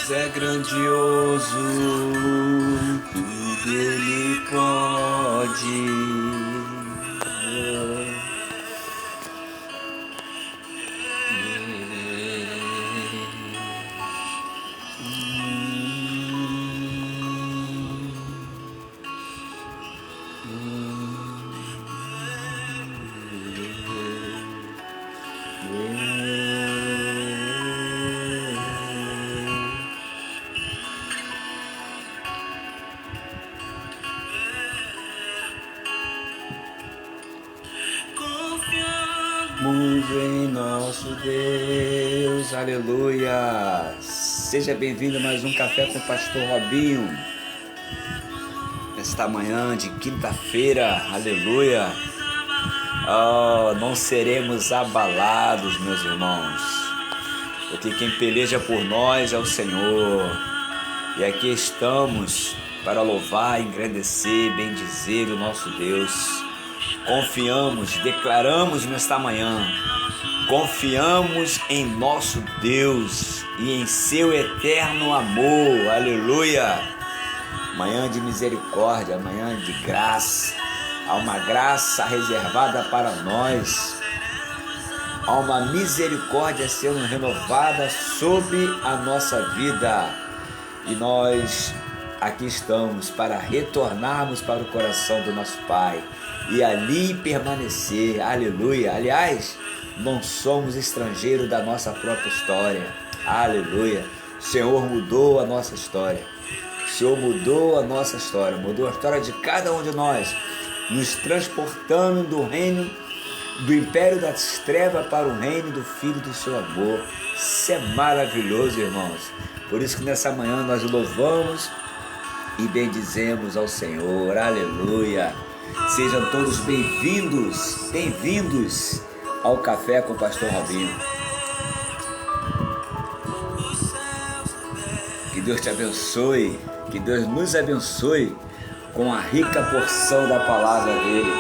É grandioso, tudo Ele pode. Em nosso Deus, aleluia. Seja bem-vindo a mais um Café com o Pastor Robinho. Esta manhã de quinta-feira, aleluia. Não seremos abalados, meus irmãos, porque quem peleja por nós é o Senhor. E aqui estamos para louvar, engrandecer, bendizer o nosso Deus. Confiamos, declaramos nesta manhã, confiamos em nosso Deus e em seu eterno amor, aleluia. Manhã de misericórdia, manhã de graça, há uma graça reservada para nós, há uma misericórdia sendo renovada sobre a nossa vida e nós aqui estamos para retornarmos para o coração do nosso Pai e ali permanecer, aleluia. Aliás, não somos estrangeiros da nossa própria história, aleluia. O Senhor mudou a nossa história, o Senhor mudou a nossa história, mudou a história de cada um de nós, nos transportando do reino, do império das trevas para o reino do Filho do seu amor. Isso é maravilhoso, irmãos. Por isso que nessa manhã nós louvamos e bendizemos ao Senhor, aleluia. Sejam todos bem-vindos ao Café com o Pastor Robinho. Que Deus te abençoe, que Deus nos abençoe com a rica porção da palavra dele.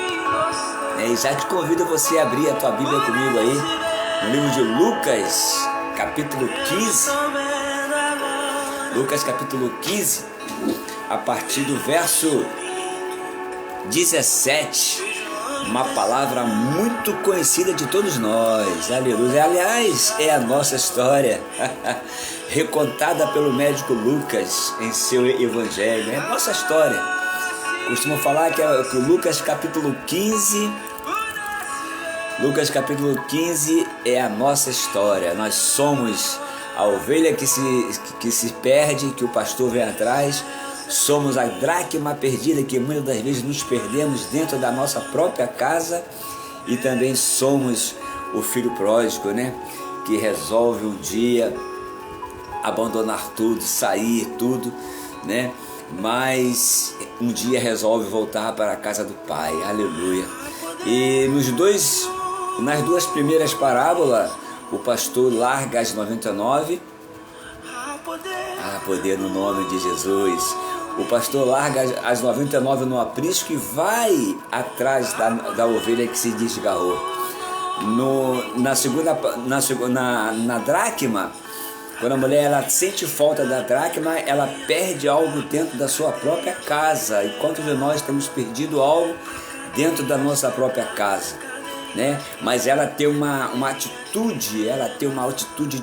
E já te convido a você a abrir a tua Bíblia comigo aí, no livro de Lucas, capítulo 15. Lucas, capítulo 15, a partir do verso 17, uma palavra muito conhecida de todos nós, aleluia. Aliás, é a nossa história, recontada pelo médico Lucas em seu evangelho, é a nossa história. Costumo falar que o Lucas capítulo 15 é a nossa história. Nós somos a ovelha que se perde, que o pastor vem atrás. Somos a dracma perdida, que muitas das vezes nos perdemos dentro da nossa própria casa, e também somos o filho pródigo, né? Que resolve um dia abandonar tudo, sair tudo, né? Mas um dia resolve voltar para a casa do Pai, aleluia. E nas duas primeiras parábolas, o pastor larga as 99, poder no nome de Jesus. O pastor larga as 99 no aprisco e vai atrás da ovelha que se desgarrou. Na dracma, quando a mulher ela sente falta da dracma, ela perde algo dentro da sua própria casa. E quantos de nós temos perdido algo dentro da nossa própria casa, né? Mas ela tem uma atitude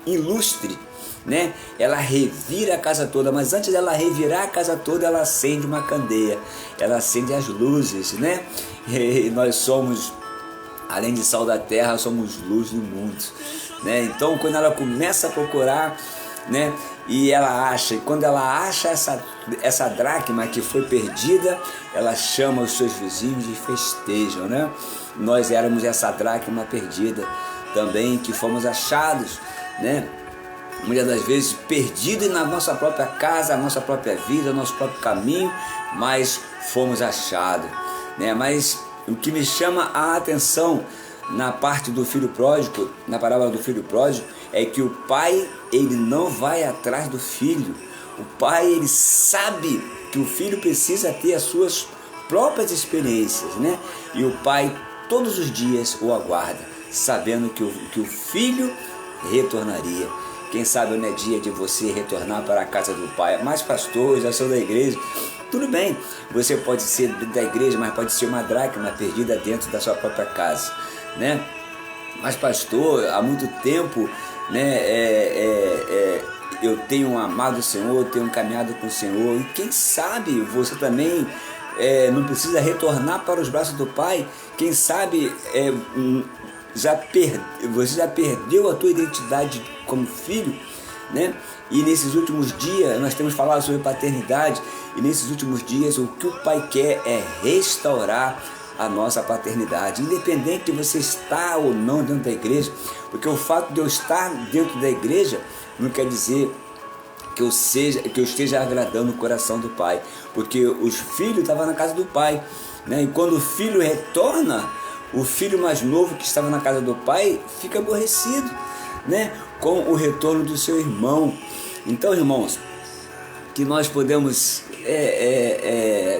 ilustre, né? Ela revira a casa toda, mas antes dela revirar a casa toda, ela acende uma candeia, ela acende as luzes, né? E nós somos, além de sal da terra, somos luz do mundo, né? Então, quando ela começa a procurar, né? E quando ela acha essa dracma que foi perdida, ela chama os seus vizinhos e festejam, né? Nós éramos essa dracma perdida também, que fomos achados, né? Muitas das vezes perdidos na nossa própria casa, nossa própria vida, nosso próprio caminho, mas fomos achados, né? Mas o que me chama a atenção na parte do filho pródigo, na parábola do filho pródigo, é que o pai, ele não vai atrás do filho. O pai, ele sabe que o filho precisa ter as suas próprias experiências, né? E o pai todos os dias o aguarda, sabendo que o filho retornaria, Quem sabe não é dia de você retornar para a casa do Pai. Mas pastor, já sou da igreja. Tudo bem, você pode ser da igreja, mas pode ser uma dracma perdida dentro da sua própria casa, né? Mas pastor, há muito tempo, né, eu tenho amado o Senhor, tenho caminhado com o Senhor, e quem sabe você também não precisa retornar para os braços do Pai. Quem sabe você já perdeu a tua identidade como filho, né? E nesses últimos dias nós temos falado sobre paternidade, e nesses últimos dias o que o Pai quer é restaurar a nossa paternidade, independente de você estar ou não dentro da igreja, porque o fato de eu estar dentro da igreja não quer dizer que eu esteja agradando o coração do Pai, porque os filhos estavam na casa do Pai, né? E quando o filho retorna, o filho mais novo que estava na casa do Pai fica aborrecido, né, com o retorno do seu irmão. Então, irmãos, que nós podemos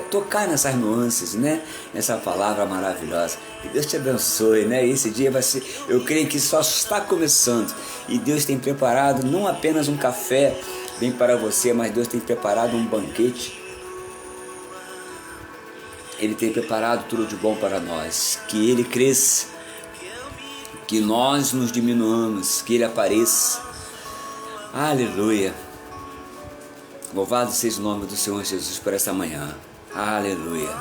tocar nessas nuances, né? Nessa palavra maravilhosa. Que Deus te abençoe, né? Esse dia vai ser, eu creio que só está começando, e Deus tem preparado não apenas um café bem para você, mas Deus tem preparado um banquete. Ele tem preparado tudo de bom para nós. Que Ele cresça, que nós nos diminuamos, que Ele apareça. Aleluia. Louvado seja o nome do Senhor Jesus por esta manhã. Aleluia.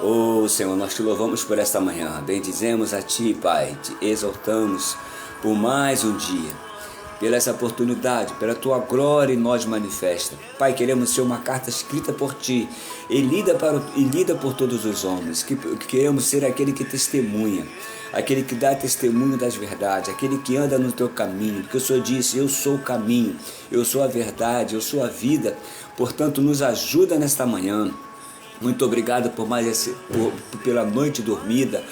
Oh Senhor, nós te louvamos por esta manhã. Bendizemos a Ti, Pai. Te exaltamos por mais um dia, pela essa oportunidade, pela Tua glória em nós manifesta. Pai, queremos ser uma carta escrita por Ti e lida por todos os homens. Que queremos ser aquele que testemunha, aquele que dá testemunho das verdades, aquele que anda no Teu caminho, porque o Senhor disse: eu sou o caminho, eu sou a verdade, eu sou a vida. Portanto, nos ajuda nesta manhã. Muito obrigado pela noite dormida.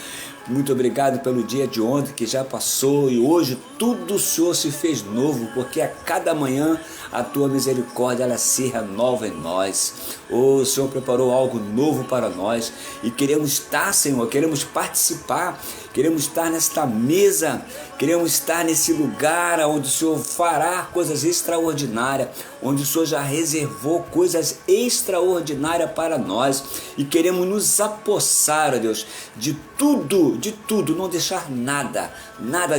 Muito obrigado pelo dia de ontem que já passou, e hoje tudo o Senhor se fez novo, porque a cada manhã a Tua misericórdia ela se renova em nós. O Senhor preparou algo novo para nós, e queremos estar, Senhor, queremos participar, queremos estar nesta mesa, queremos estar nesse lugar onde o Senhor fará coisas extraordinárias, onde o Senhor já reservou coisas extraordinárias para nós, e queremos nos apossar, ó Deus, de tudo, não deixar nada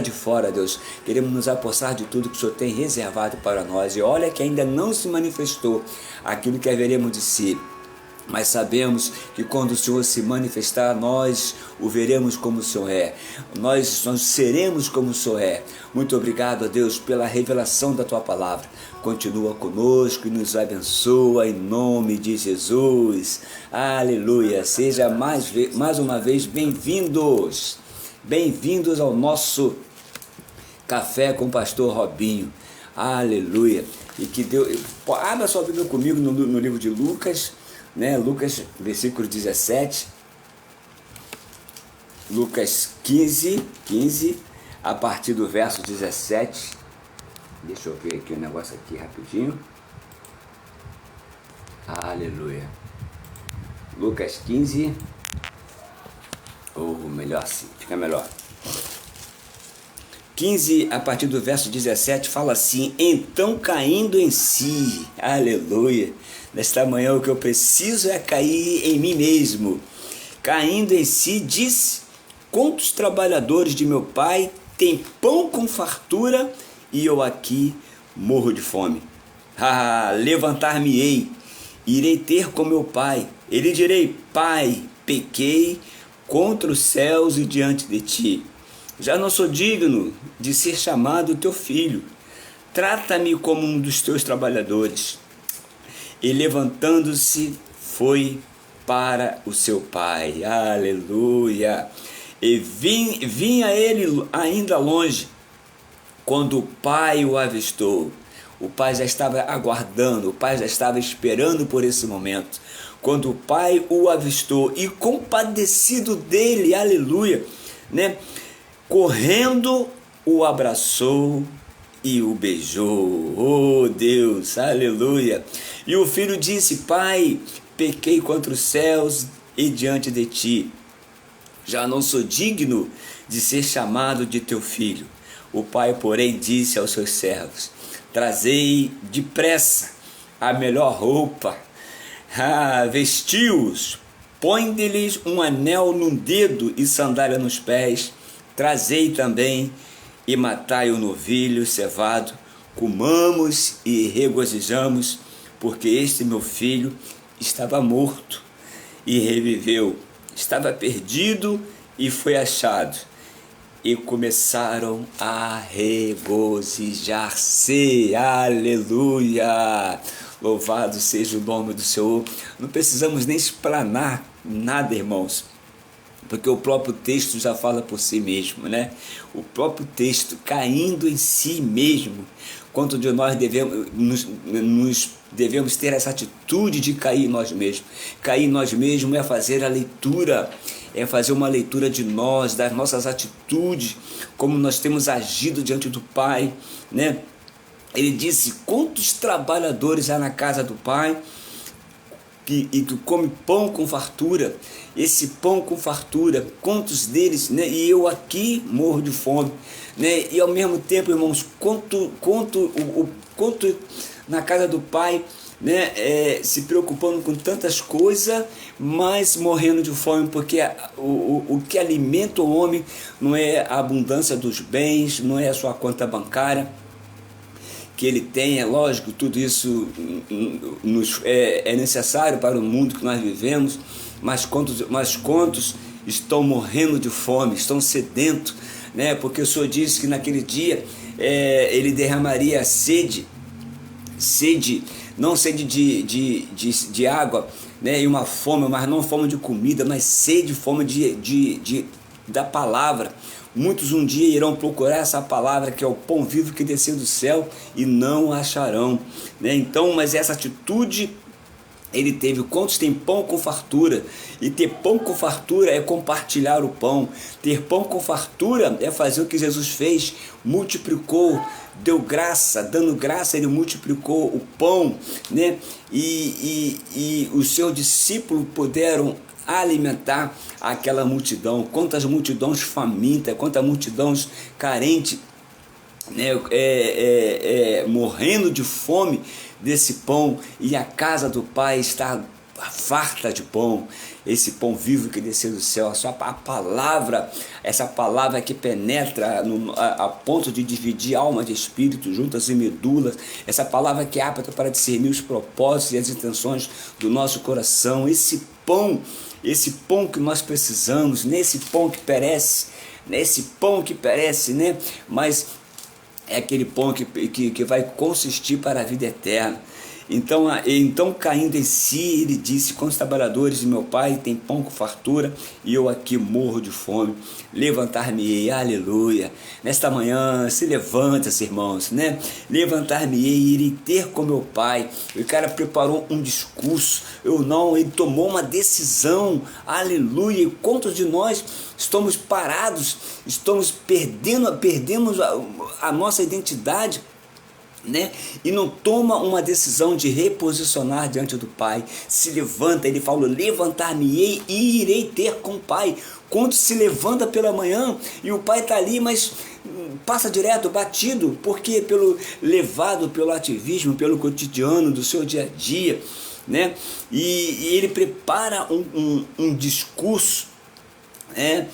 de fora, Deus. Queremos nos apossar de tudo que o Senhor tem reservado para nós, e olha que ainda não se manifestou aquilo que haveremos de ser, mas sabemos que quando o Senhor se manifestar, nós o veremos como o Senhor é, nós seremos como o Senhor é. Muito obrigado, a Deus, pela revelação da Tua palavra. Continua conosco e nos abençoa em nome de Jesus. Aleluia. Seja mais uma vez bem-vindos ao nosso Café com o Pastor Robinho. Aleluia. E que Deus... Abra sua Bíblia comigo no livro de Lucas, né? Lucas, versículo 17. Lucas 15, a partir do verso 17. Deixa eu ver aqui o negócio aqui rapidinho. Aleluia. Lucas 15. Ou melhor assim, fica melhor. 15, a partir do verso 17, fala assim: então caindo em si, aleluia, nesta manhã o que eu preciso é cair em mim mesmo. Caindo em si, disse: quantos trabalhadores de meu pai têm pão com fartura, e eu aqui morro de fome. Levantar-me-ei, irei ter com meu pai, e lhe direi: pai, pequei contra os céus e diante de ti. Já não sou digno de ser chamado teu filho. Trata-me como um dos teus trabalhadores. E levantando-se, foi para o seu pai. Aleluia! E vinha ele ainda longe, quando o pai o avistou. O pai já estava aguardando, o pai já estava esperando por esse momento. Quando o pai o avistou e compadecido dele, aleluia, né? Correndo, o abraçou e o beijou. Oh Deus, aleluia. E o filho disse: pai, pequei contra os céus e diante de ti. Já não sou digno de ser chamado de teu filho. O pai, porém, disse aos seus servos: trazei depressa a melhor roupa, vestiu-os, põe-lhes um anel no dedo e sandália nos pés, trazei também e matai o novilho cevado, comamos e regozijamos, porque este meu filho estava morto e reviveu, estava perdido e foi achado. E começaram a regozijar-se. Aleluia! Louvado seja o nome do Senhor. Não precisamos nem explanar nada, irmãos, porque o próprio texto já fala por si mesmo, né? O próprio texto caindo em si mesmo. Quanto de nós devemos ter essa atitude de cair em nós mesmos. Cair em nós mesmos é fazer a leitura, é fazer uma leitura de nós, das nossas atitudes, como nós temos agido diante do Pai, né? Ele disse: quantos trabalhadores há na casa do Pai e tu come pão com fartura? Esse pão com fartura, quantos deles, né? E eu aqui morro de fome, né? E ao mesmo tempo, irmãos, quanto na casa do Pai, né? Se preocupando com tantas coisas, mas morrendo de fome, porque o que alimenta o homem não é a abundância dos bens, não é a sua conta bancária que ele tem. É lógico, tudo isso é necessário para o mundo que nós vivemos, mas quantos estão morrendo de fome, estão sedentos, né? Porque o Senhor disse que naquele dia ele derramaria sede, não sede de água, né? E uma fome, mas não fome de comida, mas sede, fome da palavra. Muitos um dia irão procurar essa palavra, que é o pão vivo que desceu do céu, e não acharão, né? Então, mas essa atitude ele teve. Quantos tem pão com fartura? E ter pão com fartura é compartilhar o pão. Ter pão com fartura é fazer o que Jesus fez, multiplicou, deu graça, dando graça ele multiplicou o pão, né? E os seus discípulos puderam alimentar aquela multidão. Quantas multidões famintas, quantas multidões carentes, né? Morrendo de fome desse pão, e a casa do Pai está farta de pão, esse pão vivo que desceu do céu, a palavra, essa palavra que penetra a ponto de dividir alma de espírito, juntas e medulas, essa palavra que é apta para discernir os propósitos e as intenções do nosso coração, esse pão que nós precisamos, nesse pão que perece, né? Mas é aquele pão que vai consistir para a vida eterna. Então caindo em si, ele disse: quantos trabalhadores de meu Pai tem pão com fartura, e eu aqui morro de fome. Levantar-me-ei, aleluia. Nesta manhã, se levanta, irmãos, né? Levantar-me-ei e irei ter com meu Pai. O cara preparou um discurso, ele tomou uma decisão, aleluia. E quantos de nós estamos parados, perdemos a nossa identidade, né? E não toma uma decisão de reposicionar diante do Pai. Se levanta, ele falou: levantar-me-ei e irei ter com o Pai. Quando se levanta pela manhã e o Pai está ali, mas passa direto, batido, porque levado pelo ativismo, pelo cotidiano do seu dia a dia, né? E ele prepara um discurso, né?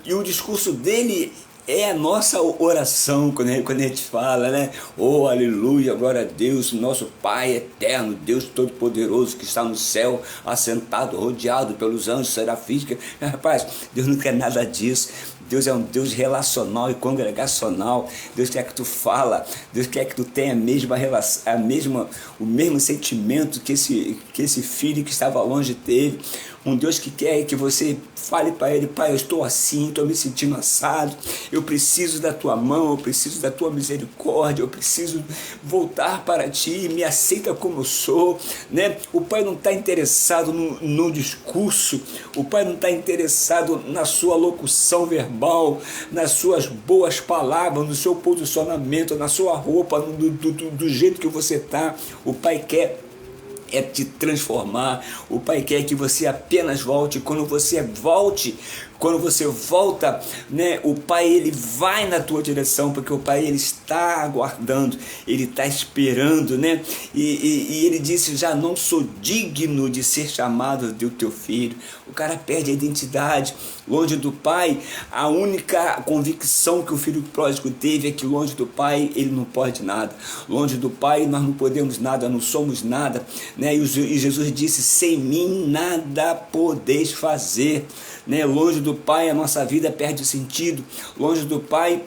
E o discurso dele é a nossa oração, quando a gente fala, né? Oh, aleluia, glória a Deus, nosso Pai eterno, Deus Todo-Poderoso, que está no céu, assentado, rodeado pelos anjos serafins. Rapaz, Deus não quer nada disso. Deus é um Deus relacional e congregacional. Deus quer que tu fala, Deus quer que tu tenha o mesmo sentimento que esse filho que estava longe teve. Um Deus que quer que você fale para ele: Pai, eu estou assim, estou me sentindo assado, eu preciso da tua mão, eu preciso da tua misericórdia, eu preciso voltar para ti, me aceita como eu sou, né? O Pai não está interessado no discurso, o Pai não está interessado na sua locução verbal, nas suas boas palavras, no seu posicionamento, na sua roupa, do jeito que você está. O Pai quer é te transformar. O Pai quer que você apenas volte. Quando você volta, né, o Pai, ele vai na tua direção, porque o Pai, ele está aguardando, ele está esperando, né? E ele disse: já não sou digno de ser chamado de teu filho. O cara perde a identidade. Longe do Pai, a única convicção que o filho pródigo teve é que longe do Pai ele não pode nada. Longe do Pai nós não podemos nada, não somos nada, né? E Jesus disse: sem mim nada podeis fazer, né? Longe do Pai a nossa vida perde o sentido. Longe do Pai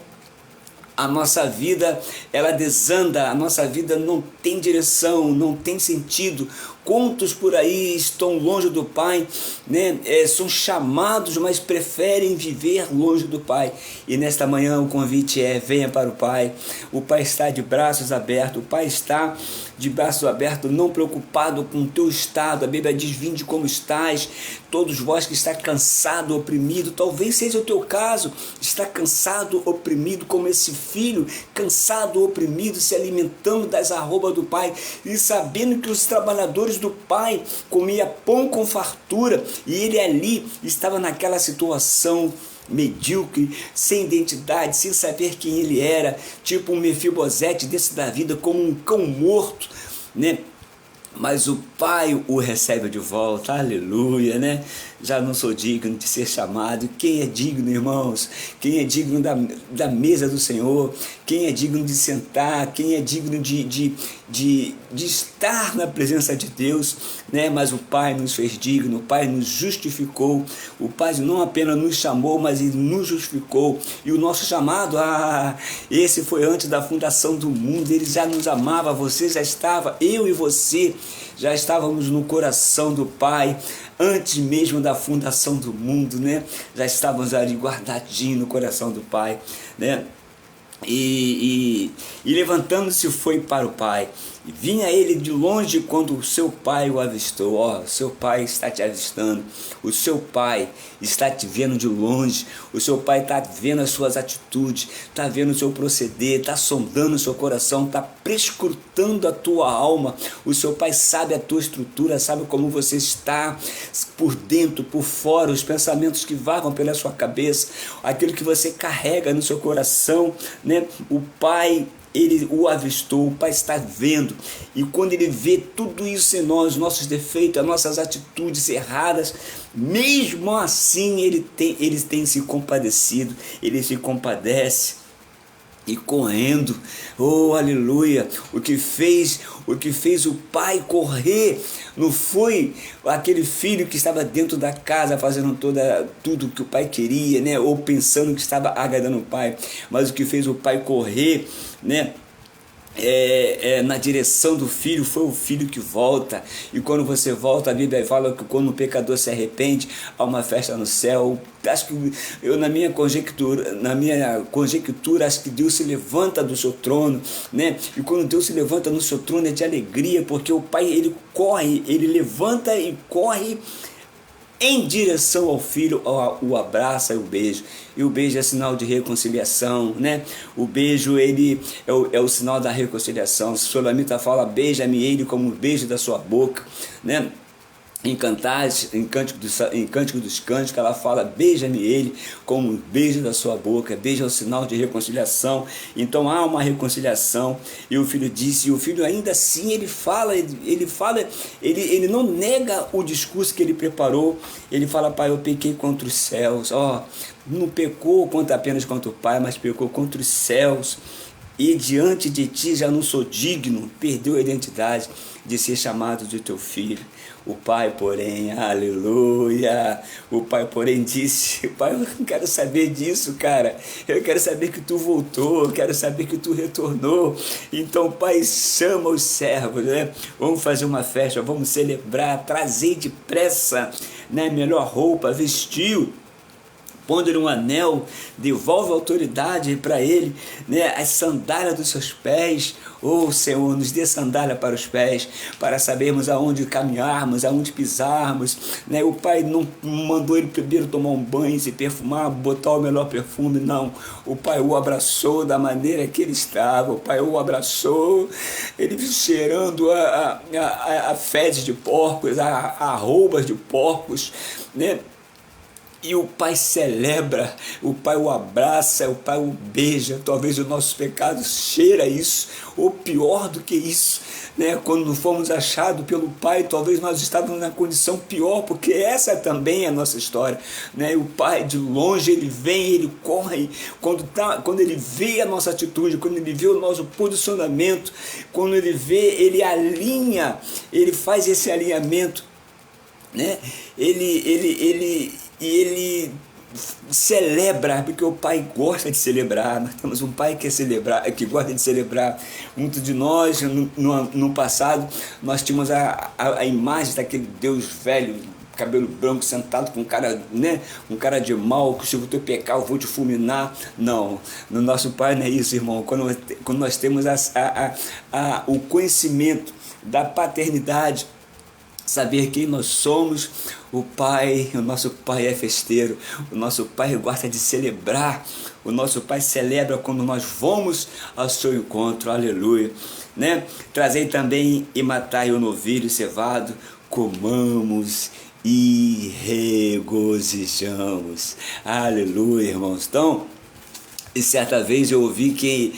a nossa vida, ela desanda, a nossa vida não tem direção, não tem sentido. Quantos por aí estão longe do Pai, né? São chamados, mas preferem viver longe do Pai. E nesta manhã o convite é: venha para o Pai. O Pai está de braços abertos, o Pai está de braços abertos, não preocupado com o teu estado. A Bíblia diz: vinde como estás, todos vós que está cansado, oprimido. Talvez seja o teu caso, está cansado, oprimido, como esse filho, cansado, oprimido, se alimentando das arrobas do Pai, e sabendo que os trabalhadores do Pai comia pão com fartura, e ele ali estava naquela situação medíocre, sem identidade, sem saber quem ele era, tipo um Mefibosete desse da vida, como um cão morto, né? Mas o Pai o recebe de volta, aleluia, né? Já não sou digno de ser chamado. Quem é digno, irmãos? Quem é digno da mesa do Senhor? Quem é digno de sentar? Quem é digno de estar na presença de Deus, né? Mas o Pai nos fez digno, o Pai nos justificou, o Pai não apenas nos chamou, mas Ele nos justificou. E o nosso chamado, esse foi antes da fundação do mundo. Ele já nos amava, você já estava, eu e você já estávamos no coração do Pai antes mesmo da fundação do mundo, né? Já estávamos ali guardadinho no coração do Pai, né? E levantando-se foi para o Pai. E vinha ele de longe quando o seu pai o avistou. O seu pai está te avistando. O seu pai está te vendo de longe. O seu pai está vendo as suas atitudes, está vendo o seu proceder, está sondando o seu coração, está prescrutando a tua alma. O seu pai sabe a tua estrutura, sabe como você está por dentro, por fora, os pensamentos que vagam pela sua cabeça, aquilo que você carrega no seu coração, né? O Pai, ele o avistou, o Pai está vendo, e quando ele vê tudo isso em nós, nossos defeitos, as nossas atitudes erradas, mesmo assim ele tem se compadecido, ele se compadece. E correndo, oh aleluia, o que fez o pai correr não foi aquele filho que estava dentro da casa fazendo tudo que o pai queria, né? Ou pensando que estava agradando o pai, mas o que fez o pai correr, né? Na direção do filho, foi o filho que volta. E quando você volta, a Bíblia fala que quando o pecador se arrepende, há uma festa no céu. Acho que na minha conjectura, acho que Deus se levanta do seu trono, né? E quando Deus se levanta no seu trono é de alegria, porque o Pai, ele corre, ele levanta e corre em direção ao filho, o abraça e o beijo. E o beijo é sinal de reconciliação, né? O beijo, ele é o sinal da reconciliação. Sulamita fala: beija-me ele como o beijo da sua boca, né? Em Cântico dos Cânticos, ela fala: beija-me ele como um beijo da sua boca. Beijo é o sinal de reconciliação. Então há uma reconciliação. E o filho disse, e o filho ainda assim ele não nega o discurso que ele preparou. Ele fala: pai, eu pequei contra os céus. Não pecou apenas contra o pai, mas pecou contra os céus. E diante de ti já não sou digno, perdeu a identidade de ser chamado de teu filho. O pai, porém, aleluia, o pai, porém, disse: pai, eu não quero saber disso, cara, eu quero saber que tu voltou, eu quero saber que tu retornou. Então, pai, chama os servos, né? Vamos fazer uma festa, vamos celebrar, trazer depressa, né? Melhor roupa, vestiu. Pondo-lhe um anel, devolve a autoridade para ele, né? As sandálias dos seus pés. Oh, Senhor, nos dê sandália para os pés, para sabermos aonde caminharmos, aonde pisarmos, né? O Pai não mandou ele primeiro tomar um banho, se perfumar, botar o melhor perfume, não. O Pai o abraçou da maneira que ele estava. O Pai o abraçou, ele cheirando a fezes de porcos, a arrobas de porcos, né? E o Pai celebra, o Pai o abraça, o Pai o beija. Talvez o nosso pecado cheira isso, ou pior do que isso, né? Quando fomos achados pelo Pai, talvez nós estávamos na condição pior, porque essa também é a nossa história, né? E o Pai, de longe, ele vem, ele corre, quando ele vê a nossa atitude, quando ele vê o nosso posicionamento, quando ele vê, ele alinha, ele faz esse alinhamento, né? Ele celebra, porque o Pai gosta de celebrar. Nós temos um Pai que gosta de celebrar. Muitos de nós, no passado, nós tínhamos a imagem daquele Deus velho, cabelo branco, sentado com um cara, né, um cara de mal, que se você pecar eu vou te fulminar. Não, no nosso Pai não é isso, irmão. Quando nós temos o conhecimento da paternidade, saber quem nós somos, o nosso Pai é festeiro, o nosso Pai gosta de celebrar, o nosso Pai celebra quando nós vamos ao seu encontro, aleluia, né? Trazei também e matai o novilho cevado, comamos e regozijamos, aleluia, irmãos. Então, e certa vez eu ouvi que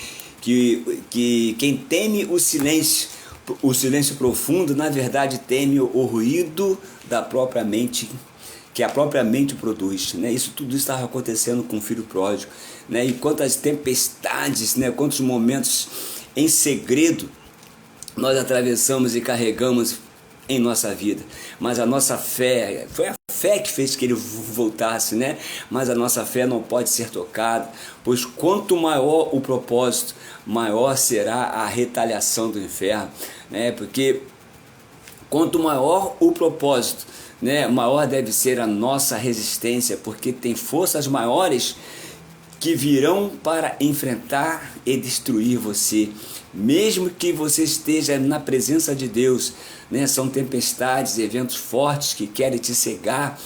quem teme o silêncio profundo, na verdade teme o ruído da própria mente, que a própria mente produz, né? Tudo estava acontecendo com o filho pródigo, né? E quantas tempestades, né? Quantos momentos em segredo nós atravessamos e carregamos em nossa vida, mas a nossa fé, foi a fé que fez que ele voltasse, né? Mas a nossa fé não pode ser tocada, pois quanto maior o propósito, maior será a retaliação do inferno, né? Porque quanto maior o propósito, né, maior deve ser a nossa resistência, porque tem forças maiores que virão para enfrentar e destruir você, mesmo que você esteja na presença de Deus, né? São tempestades, eventos fortes que querem te cegar,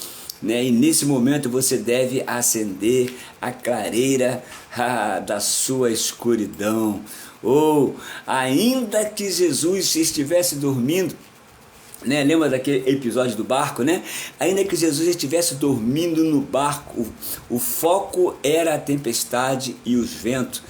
né? E nesse momento você deve acender a clareira da sua escuridão. Ou ainda que Jesus estivesse dormindo, né? Lembra daquele episódio do barco, né? Ainda que Jesus estivesse dormindo no barco, o foco era a tempestade e os ventos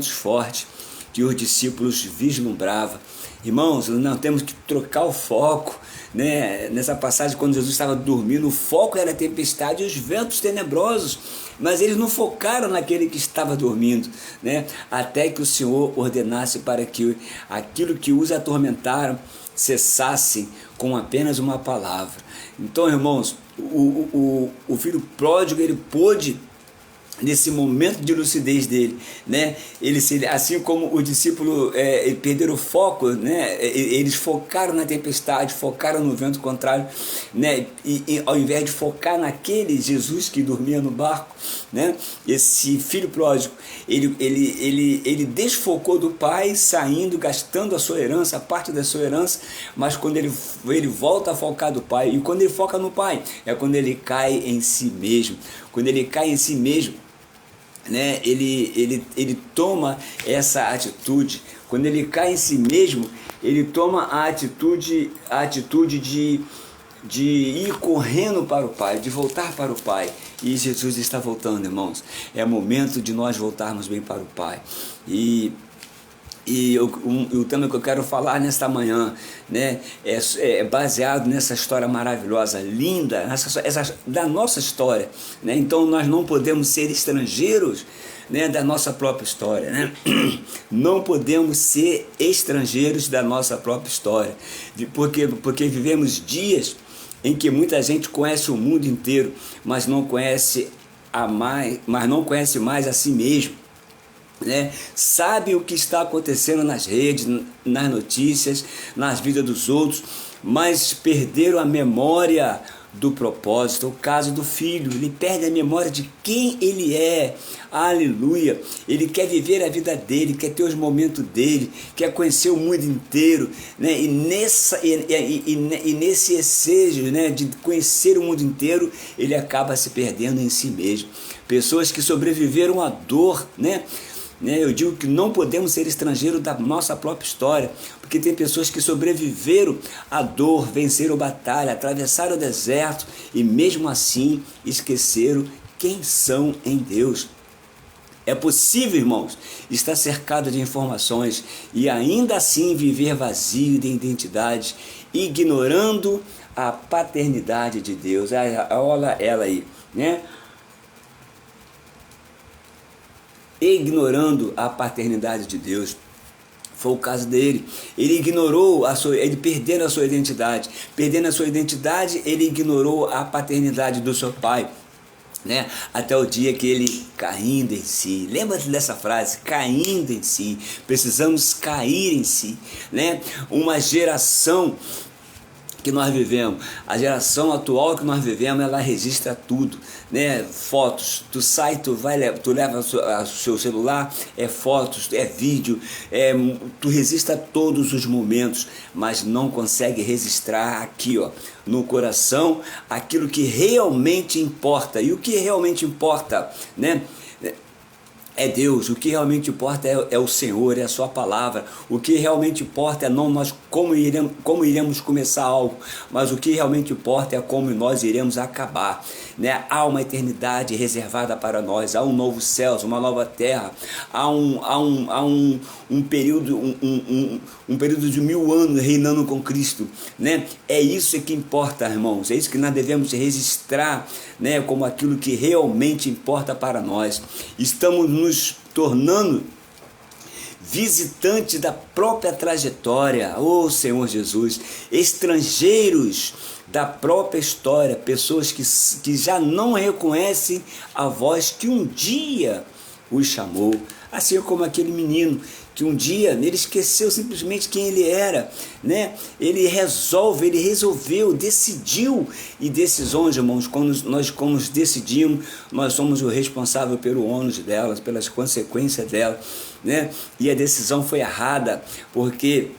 fortes que os discípulos vislumbravam. Irmãos, nós temos que trocar o foco, né? Nessa passagem, quando Jesus estava dormindo, o foco era a tempestade e os ventos tenebrosos, mas eles não focaram naquele que estava dormindo, né? Até que o Senhor ordenasse para que aquilo que os atormentaram cessassem com apenas uma palavra. Então, irmãos, o filho pródigo, ele pôde, nesse momento de lucidez dele, né? Assim como os discípulos perderam o foco, né? Eles focaram na tempestade, focaram no vento contrário, né? E ao invés de focar naquele Jesus que dormia no barco, né? Esse filho pródigo, ele desfocou do pai, saindo, gastando a sua herança, a parte da sua herança, mas quando ele volta a focar do pai, e quando ele foca no pai, é quando ele cai em si mesmo. Quando ele cai em si mesmo, né, ele toma essa atitude. Quando ele cai em si mesmo, ele toma a atitude de ir correndo para o Pai, de voltar para o Pai. E Jesus está voltando, irmãos. É momento de nós voltarmos bem para o Pai. E o tema que eu quero falar nesta manhã, né, é baseado nessa história maravilhosa, linda, da nossa história, né? Então nós não podemos ser estrangeiros, né, da nossa própria história, né? Não podemos ser estrangeiros da nossa própria história, porque vivemos dias em que muita gente conhece o mundo inteiro, mas não conhece mais a si mesmo, né? Sabe o que está acontecendo nas redes, nas notícias, nas vidas dos outros, mas perderam a memória do propósito. É o caso do filho, ele perde a memória de quem ele é. Aleluia. Ele quer viver a vida dele, quer ter os momentos dele, quer conhecer o mundo inteiro, né? E nesse desejo, né, de conhecer o mundo inteiro, ele acaba se perdendo em si mesmo. Pessoas que sobreviveram à dor, né? Eu digo que não podemos ser estrangeiros da nossa própria história, porque tem pessoas que sobreviveram à dor, venceram batalha, atravessaram o deserto e mesmo assim esqueceram quem são em Deus. É possível, irmãos, estar cercado de informações e ainda assim viver vazio de identidade, ignorando a paternidade de Deus. Olha ela aí, né? Ignorando a paternidade de Deus. Foi o caso dele. Ele ignorou ele perdendo a sua identidade. Perdendo a sua identidade, ele ignorou a paternidade do seu pai, né? Até o dia que ele caindo em si. Lembra-se dessa frase? Caindo em si. Precisamos cair em si, né? Uma geração que nós vivemos, a geração atual que nós vivemos, ela registra tudo, né? Fotos, tu sai, tu leva o seu celular, é fotos, é vídeo, tu registra todos os momentos, mas não consegue registrar aqui, ó, no coração, aquilo que realmente importa. E o que realmente importa, né? É Deus. O que realmente importa é o Senhor, é a sua palavra. O que realmente importa é não nós como iremos começar algo, mas o que realmente importa é como nós iremos acabar, né? Há uma eternidade reservada para nós, há um novo céu, uma nova terra, há um período de 1000 anos reinando com Cristo, né? É isso que importa, irmãos, é isso que nós devemos registrar, né, como aquilo que realmente importa para nós. Estamos nos tornando visitantes da própria trajetória, Senhor Jesus, estrangeiros da própria história, pessoas que já não reconhecem a voz que um dia os chamou, assim como aquele menino que um dia ele esqueceu simplesmente quem ele era, né? Ele resolveu, decidiu, e decisões, irmãos, quando nós decidimos, nós somos o responsável pelo ônus delas, pelas consequências delas, né? E a decisão foi errada, porque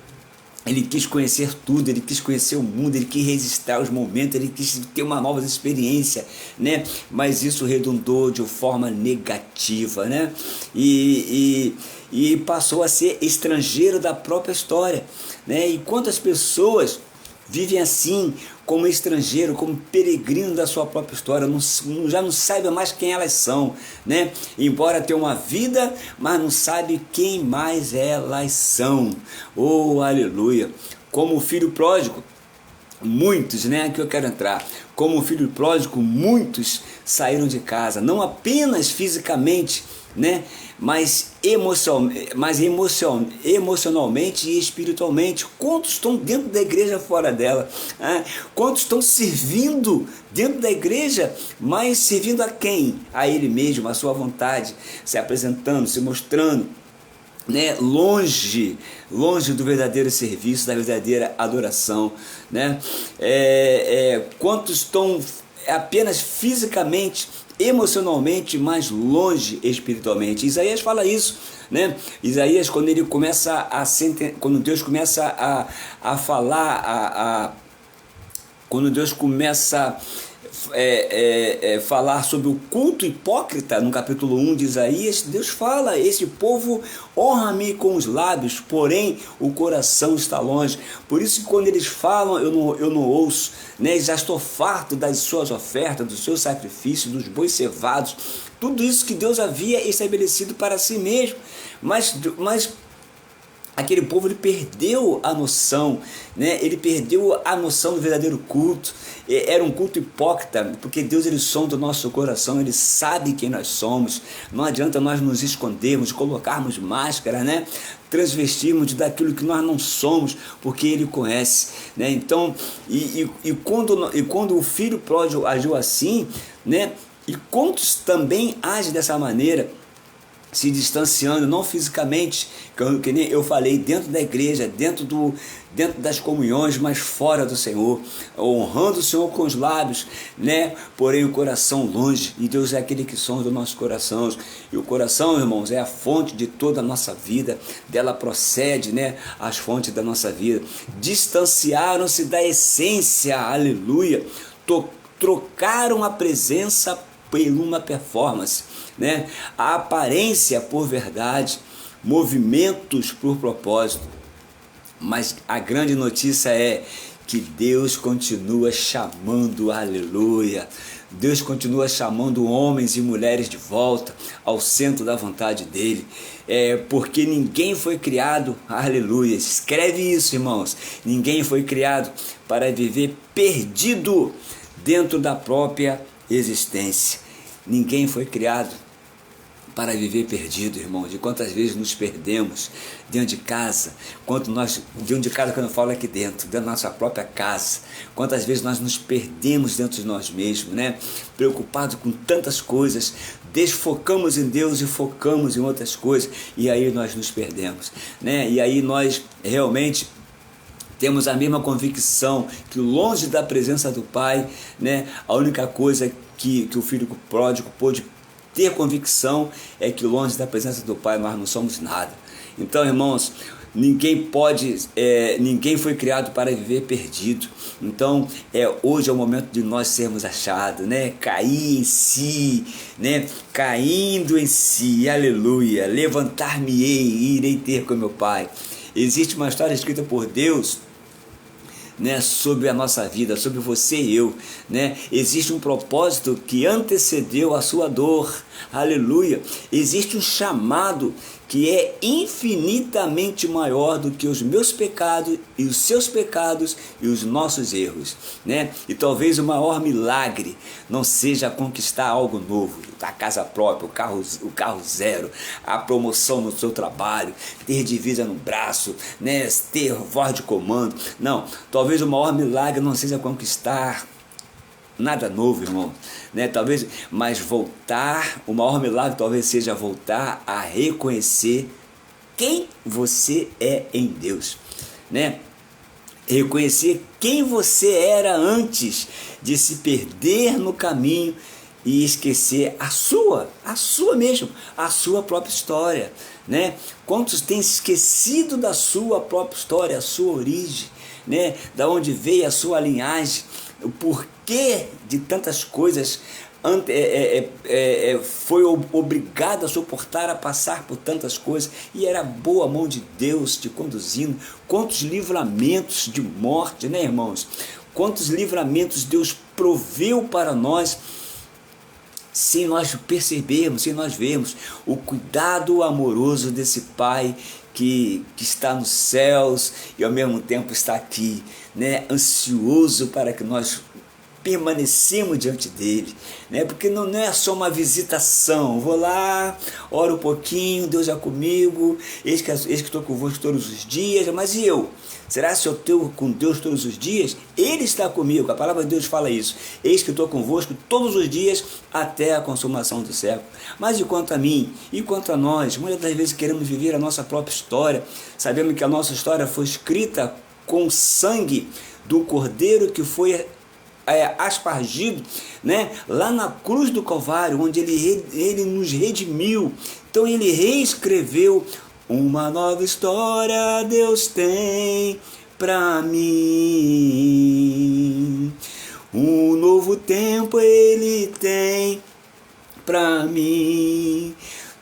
ele quis conhecer tudo, ele quis conhecer o mundo, ele quis registrar os momentos, ele quis ter uma nova experiência, né? Mas isso redundou de forma negativa, né? E passou a ser estrangeiro da própria história, né? E quantas pessoas vivem assim, como estrangeiro, como peregrino da sua própria história, já não sabe mais quem elas são, né? Embora tenham uma vida, mas não sabe quem mais elas são. Aleluia! Como o filho pródigo, muitos, né? Aqui eu quero entrar. Como o filho pródigo, muitos saíram de casa, não apenas fisicamente, né? Mas emocionalmente e espiritualmente. Quantos estão dentro da igreja, fora dela? Quantos estão servindo dentro da igreja, mas servindo a quem? A ele mesmo, a sua vontade, se apresentando, se mostrando, né? Longe do verdadeiro serviço, da verdadeira adoração, né? Quantos estão apenas fisicamente, emocionalmente, mais longe espiritualmente? Isaías fala isso, né? Isaías, quando ele começa quando Deus começa a falar, quando Deus começa falar sobre o culto hipócrita, no capítulo 1 de Isaías, Deus fala: esse povo honra-me com os lábios, porém o coração está longe. Por isso que quando eles falam, eu não ouço, né? Já estou farto das suas ofertas, dos seus sacrifícios, dos bois cevados, tudo isso que Deus havia estabelecido para si mesmo, mas aquele povo, ele perdeu a noção, né? Ele perdeu a noção do verdadeiro culto. Era um culto hipócrita, porque Deus, ele sonda o nosso coração, ele sabe quem nós somos. Não adianta nós nos escondermos, colocarmos máscara, né? Transvestirmos daquilo que nós não somos, porque ele conhece, né? Então, quando o filho pródigo agiu assim, né? E quantos também agem dessa maneira, se distanciando, não fisicamente, que nem eu falei, dentro da igreja, dentro das comunhões, mas fora do Senhor, honrando o Senhor com os lábios, né? Porém o coração longe, e Deus é aquele que sonda os nossos corações, e o coração, irmãos, é a fonte de toda a nossa vida, dela procede, né, as fontes da nossa vida. Distanciaram-se da essência, aleluia, trocaram a presença por uma performance, né? A aparência por verdade, movimentos por propósito. Mas a grande notícia é que Deus continua chamando, aleluia. Deus continua chamando homens e mulheres de volta ao centro da vontade dele, porque ninguém foi criado, aleluia, escreve isso, irmãos, ninguém foi criado para viver perdido dentro da própria existência. Ninguém foi criado para viver perdido, irmão. De quantas vezes nos perdemos dentro de casa, dentro de casa, quando eu falo aqui dentro da nossa própria casa, quantas vezes nós nos perdemos dentro de nós mesmos, né? Preocupados com tantas coisas, desfocamos em Deus e focamos em outras coisas, e aí nós nos perdemos, né? E aí nós realmente temos a mesma convicção que longe da presença do Pai, né, a única coisa que o filho pródigo pôde ter convicção é que longe da presença do Pai nós não somos nada. Então, irmãos, ninguém foi criado para viver perdido. Então, hoje é o momento de nós sermos achados, né? Cair em si, né? Caindo em si, aleluia. Levantar-me-ei e irei ter com meu Pai. Existe uma história escrita por Deus, né, sobre a nossa vida, sobre você e eu, né? Existe um propósito que antecedeu a sua dor, aleluia. Existe um chamado que é infinitamente maior do que os meus pecados e os seus pecados e os nossos erros, né? E talvez o maior milagre não seja conquistar algo novo, a casa própria, o carro zero, a promoção no seu trabalho, ter divisa no braço, né? Ter voz de comando. Não, talvez o maior milagre não seja conquistar nada novo, irmão, né? Talvez, mas o maior milagre talvez seja voltar a reconhecer quem você é em Deus, né? Reconhecer quem você era antes de se perder no caminho e esquecer a sua própria história, né? Quantos têm esquecido da sua própria história, a sua origem, né? Da onde veio a sua linhagem, o porquê de tantas coisas foi obrigado a suportar, a passar por tantas coisas, e era boa mão de Deus te conduzindo. Quantos livramentos de morte, né, irmãos? Quantos livramentos Deus proveu para nós, sem nós percebermos, sem nós vermos o cuidado amoroso desse Pai que está nos céus e ao mesmo tempo está aqui, né, ansioso para que nós permanecemos diante dele, né? Porque não é só uma visitação, vou lá, oro um pouquinho, Deus é comigo, eis que estou convosco todos os dias, mas e eu? Será que eu estou com Deus todos os dias? Ele está comigo, a palavra de Deus fala isso, eis que estou convosco todos os dias até a consumação do século. Mas e quanto a mim, e quanto a nós, muitas das vezes queremos viver a nossa própria história, sabemos que a nossa história foi escrita com o sangue do Cordeiro que foi aspargido, né, lá na cruz do Calvário, onde ele nos redimiu. Então ele reescreveu uma nova história, Deus tem para mim, um novo tempo ele tem para mim.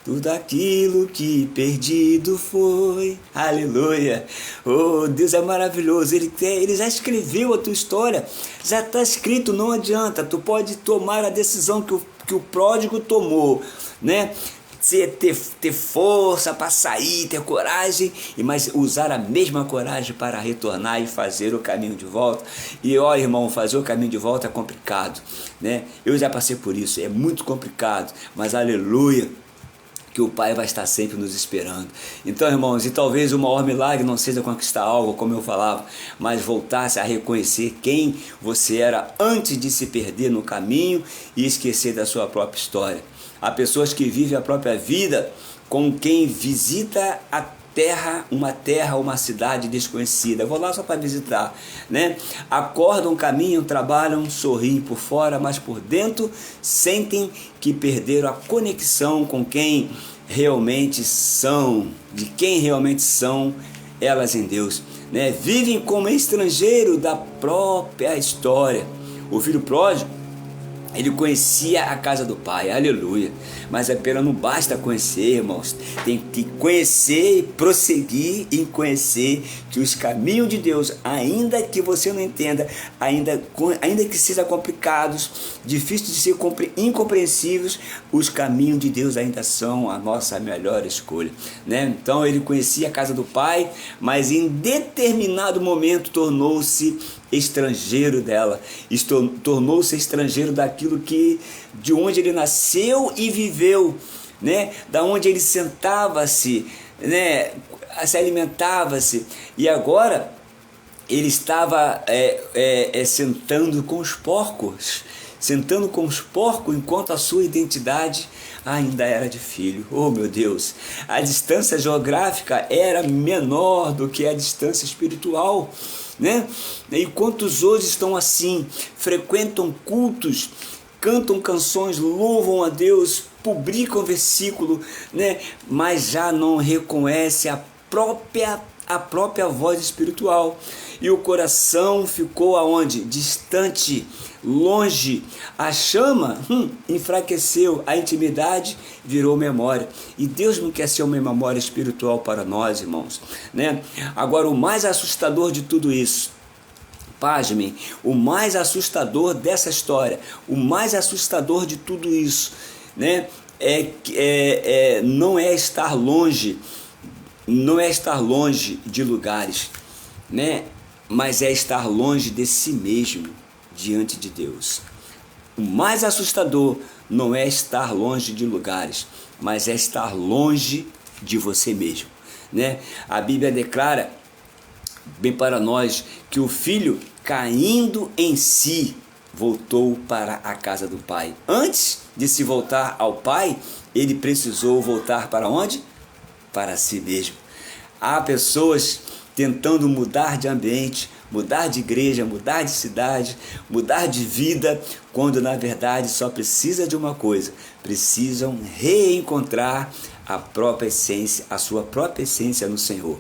Tudo aquilo que perdido foi, aleluia. Oh, Deus é maravilhoso, Ele já escreveu a tua história, já está escrito, não adianta. Tu pode tomar a decisão que o pródigo tomou, né? Ter força para sair, ter coragem, mas usar a mesma coragem para retornar e fazer o caminho de volta. E ó, irmão, fazer o caminho de volta é complicado, né? Eu já passei por isso, é muito complicado, mas aleluia, que o Pai vai estar sempre nos esperando. Então, irmãos, e talvez o maior milagre não seja conquistar algo, como eu falava, mas voltar-se a reconhecer quem você era antes de se perder no caminho e esquecer da sua própria história. Há pessoas que vivem a própria vida com quem visita uma cidade desconhecida. Eu vou lá só para visitar, né? Acordam, caminham, trabalham, sorriem por fora, mas por dentro sentem que perderam a conexão com quem realmente são, de quem realmente são elas em Deus, né? Vivem como estrangeiro da própria história. O filho pródigo, ele conhecia a casa do Pai, aleluia, mas apenas não basta conhecer, irmãos, tem que conhecer e prosseguir em conhecer que os caminhos de Deus, ainda que você não entenda, ainda que sejam complicados, difíceis de ser incompreensíveis, os caminhos de Deus ainda são a nossa melhor escolha, né? Então ele conhecia a casa do Pai, mas em determinado momento tornou-se estrangeiro dela, tornou-se estrangeiro daquilo de onde ele nasceu e viveu, né? Da onde ele sentava-se, né? Se alimentava-se, e agora ele estava sentando com os porcos, enquanto a sua identidade ainda era de filho. Oh, meu Deus, a distância geográfica era menor do que a distância espiritual, né? E quantos hoje estão assim, frequentam cultos, cantam canções, louvam a Deus, publicam versículo, né? Mas já não reconhece a própria voz espiritual, e o coração ficou aonde? Distante, longe. A chama enfraqueceu, a intimidade virou memória, e Deus não quer ser uma memória espiritual para nós, irmãos, né? Agora, o mais assustador de tudo isso, pasmem, o mais assustador dessa história, o mais assustador de tudo isso, né? Não é estar longe de lugares, né? Mas é estar longe de si mesmo diante de Deus. O mais assustador não é estar longe de lugares, mas é estar longe de você mesmo, né? A Bíblia declara bem para nós que o filho, caindo em si, voltou para a casa do pai. Antes de se voltar ao pai, ele precisou voltar para onde? Para si mesmo. Há pessoas tentando mudar de ambiente, mudar de igreja, mudar de cidade, mudar de vida, quando na verdade só precisa de uma coisa: precisam reencontrar a própria essência, a sua própria essência no Senhor,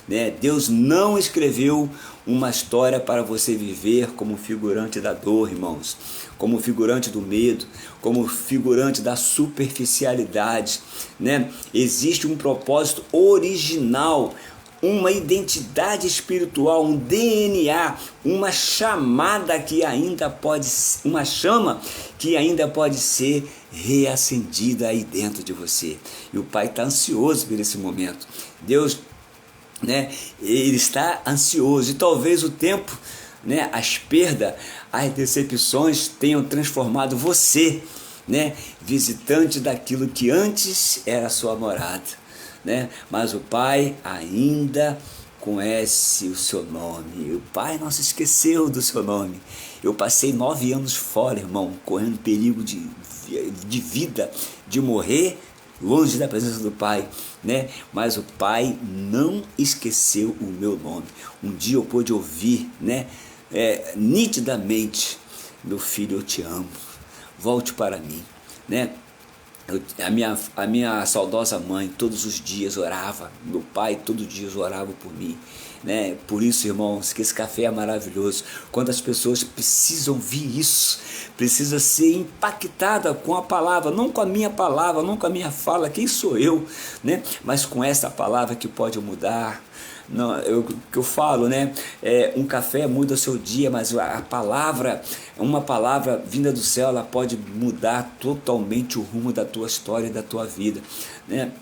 né? Deus não escreveu uma história para você viver como figurante da dor, irmãos, como figurante do medo, como figurante da superficialidade, né? Existe um propósito original, uma identidade espiritual, um DNA, uma chamada que ainda pode, uma chama que ainda pode ser reacendida aí dentro de você. E o Pai está ansioso por esse momento. Deus, né, ele está ansioso, e talvez o tempo, né, as perdas, as decepções tenham transformado você, né, visitante daquilo que antes era sua morada, né? Mas o Pai ainda conhece o seu nome. O Pai não se esqueceu do seu nome. Eu passei 9 anos fora, irmão, correndo perigo de vida, de morrer longe da presença do Pai, né? Mas o Pai não esqueceu o meu nome. Um dia eu pude ouvir, né, nitidamente: meu filho, eu te amo, volte para mim, né? A minha saudosa mãe todos os dias orava, meu pai todos os dias orava por mim, né? Por isso, irmãos, que esse café é maravilhoso. Quando as pessoas precisam ver isso, precisa ser impactada com a palavra, não com a minha palavra, não com a minha fala, quem sou eu, né? Mas com essa palavra que pode mudar. Não, que eu falo, né? Um café muda o seu dia, mas a palavra, uma palavra vinda do céu, ela pode mudar totalmente o rumo da tua história e da tua vida, né?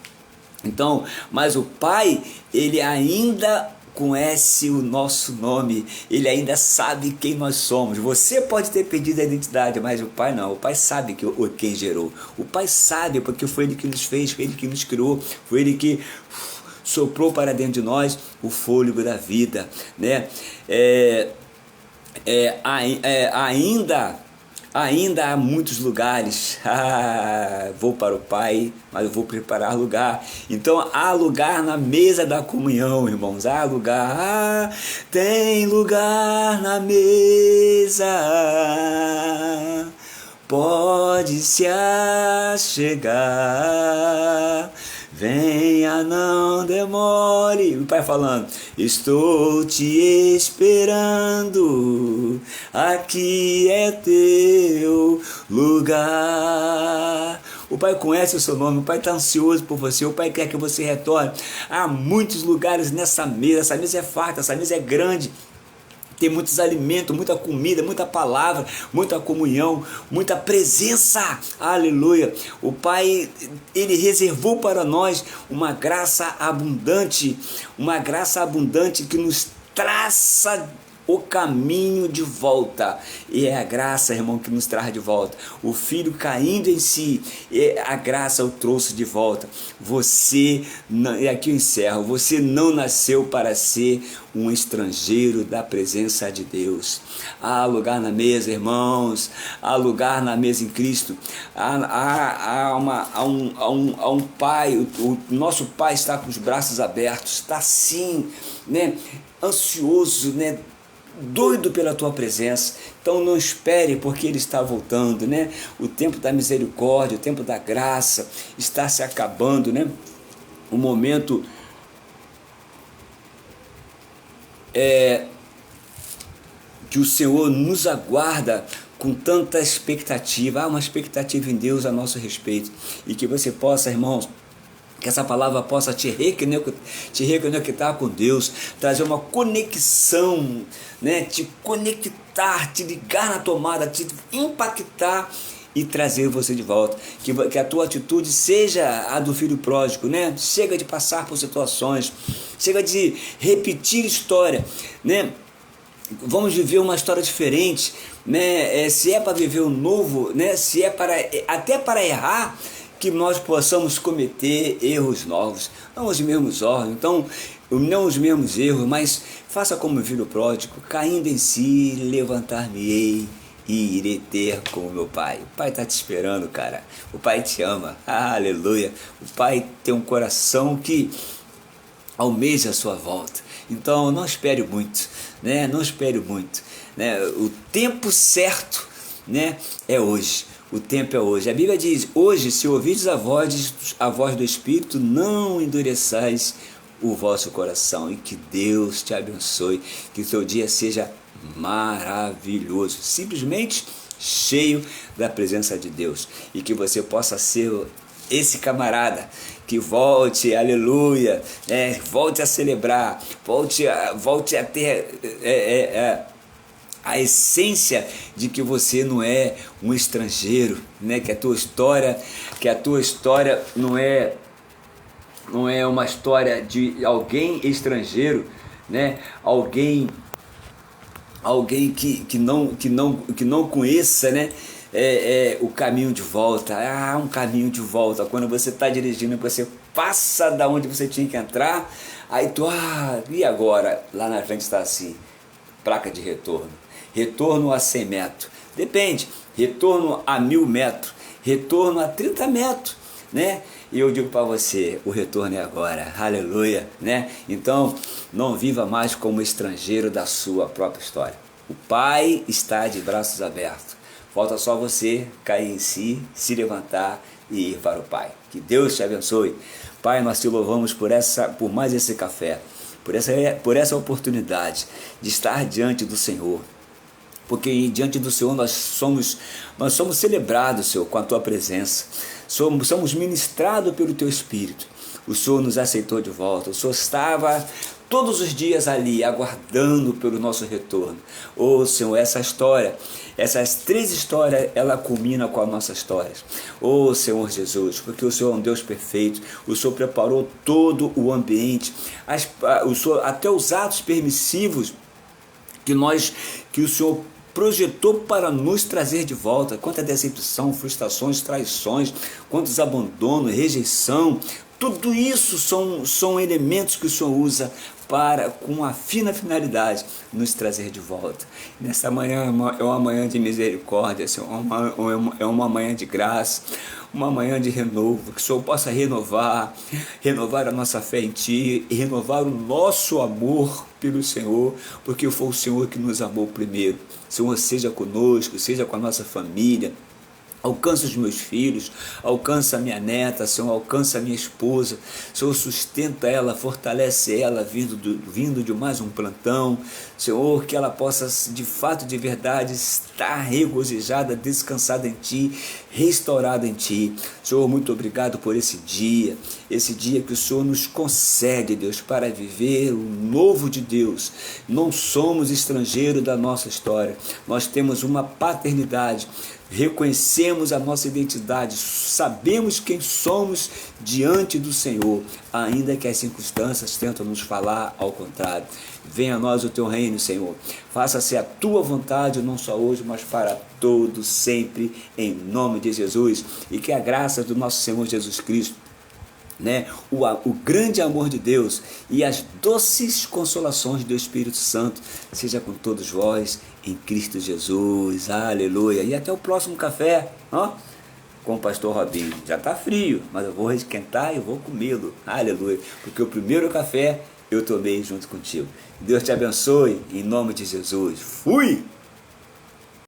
Então, mas o Pai, ele ainda conhece o nosso nome, Ele ainda sabe quem nós somos. Você pode ter perdido a identidade, mas o Pai não. O Pai sabe quem gerou. O Pai sabe, porque foi Ele que nos fez, foi Ele que nos criou, foi Ele que soprou para dentro de nós o fôlego da vida, né? Ainda há muitos lugares. Vou para o Pai, mas eu vou preparar lugar. Então há lugar na mesa da comunhão, irmãos. Há lugar, tem lugar na mesa. Pode se achegar. Venha, não demore. O Pai falando: estou te esperando, aqui é teu lugar. O Pai conhece o seu nome, o Pai está ansioso por você, o Pai quer que você retorne. Há muitos lugares nessa mesa, essa mesa é farta, essa mesa é grande. Tem muitos alimentos, muita comida, muita palavra, muita comunhão, muita presença. Aleluia. O Pai, Ele reservou para nós uma graça abundante que nos traça o caminho de volta. E é a graça, irmão, que nos traz de volta. O filho caindo em si, a graça o trouxe de volta. Você, e aqui eu encerro, você não nasceu para ser um estrangeiro da presença de Deus. Há lugar na mesa, irmãos, há lugar na mesa em Cristo. Há um Pai, o nosso Pai está com os braços abertos, está assim, né, ansioso, né, doido pela tua presença. Então não espere, porque Ele está voltando, né? O tempo da misericórdia, o tempo da graça está se acabando, né? O momento que o Senhor nos aguarda com tanta expectativa. Há uma expectativa em Deus a nosso respeito, e que você possa, irmãos, que essa palavra possa te reconectar com Deus, trazer uma conexão, né? Te conectar, te ligar na tomada, te impactar e trazer você de volta. Que a tua atitude seja a do filho pródigo, né? Chega de passar por situações, chega de repetir história, né? Vamos viver uma história diferente, né? Se é para viver o novo, né? Se é até para errar, que nós possamos cometer erros novos, não os mesmos órgãos, então, não os mesmos erros, mas faça como o filho pródigo, caindo em si, levantar-me-ei e irei ter com o meu Pai. O Pai está te esperando, cara. O Pai te ama. Aleluia. O Pai tem um coração que almeja a sua volta. Então, não espere muito, né? Não espere muito, né? O tempo certo, né, é hoje. O tempo é hoje. A Bíblia diz: hoje, se ouvides a voz do Espírito, não endureçais o vosso coração. E que Deus te abençoe, que o seu dia seja maravilhoso, simplesmente cheio da presença de Deus, e que você possa ser esse camarada que volte, aleluia, volte a celebrar, volte a ter a essência de que você não é um estrangeiro, né? Que a tua história não é uma história de alguém estrangeiro, né? Alguém que não conheça, né? O caminho de volta. Há um caminho de volta. Quando você está dirigindo, você passa da onde você tinha que entrar, aí e agora? Lá na frente está assim, placa de retorno. Retorno a 100 metros, depende, retorno a 1000 metros, retorno a 30 metros, né? E eu digo para você, o retorno é agora, aleluia, né? Então, não viva mais como estrangeiro da sua própria história. O Pai está de braços abertos, falta só você cair em si, se levantar e ir para o Pai. Que Deus te abençoe. Pai, nós te louvamos por mais esse café, por essa oportunidade de estar diante do Senhor, porque diante do Senhor nós somos celebrados, Senhor, com a Tua presença, somos ministrados pelo Teu Espírito. O Senhor nos aceitou de volta, o Senhor estava todos os dias ali, aguardando pelo nosso retorno. Ô Senhor, essa história, essas 3 histórias, ela culmina com a nossa história. Ô Senhor Jesus, porque o Senhor é um Deus perfeito, o Senhor preparou todo o ambiente, o Senhor, até os atos permissivos que o Senhor projetou para nos trazer de volta. Quanta decepção, frustrações, traições, quantos abandonos, rejeição, tudo isso são elementos que o Senhor usa para, com a fina finalidade, nos trazer de volta. Nessa manhã é uma manhã de misericórdia, é uma manhã de graça, uma manhã de renovo, que o Senhor possa renovar a nossa fé em Ti e renovar o nosso amor pelo Senhor, porque foi o Senhor que nos amou primeiro. Senhor, seja conosco, seja com a nossa família. Alcança os meus filhos, alcança a minha neta, Senhor, alcança a minha esposa, Senhor, sustenta ela, fortalece ela, vindo de mais um plantão, Senhor, que ela possa de fato, de verdade, estar regozijada, descansada em Ti, restaurada em Ti. Senhor, muito obrigado por esse dia que o Senhor nos concede, Deus, para viver o novo de Deus. Não somos estrangeiros da nossa história, nós temos uma paternidade, reconhecemos a nossa identidade, sabemos quem somos diante do Senhor, ainda que as circunstâncias tentam nos falar ao contrário. Venha a nós o Teu reino, Senhor, faça-se a Tua vontade, não só hoje, mas para todos, sempre, em nome de Jesus, e que a graça do nosso Senhor Jesus Cristo, o grande amor de Deus e as doces consolações do Espírito Santo seja com todos vós em Cristo Jesus, aleluia. E até o próximo café, com o pastor Robinho. Já está frio, mas eu vou esquentar e vou comê-lo, aleluia, porque o primeiro café eu tomei junto contigo. Deus te abençoe, em nome de Jesus. Fui!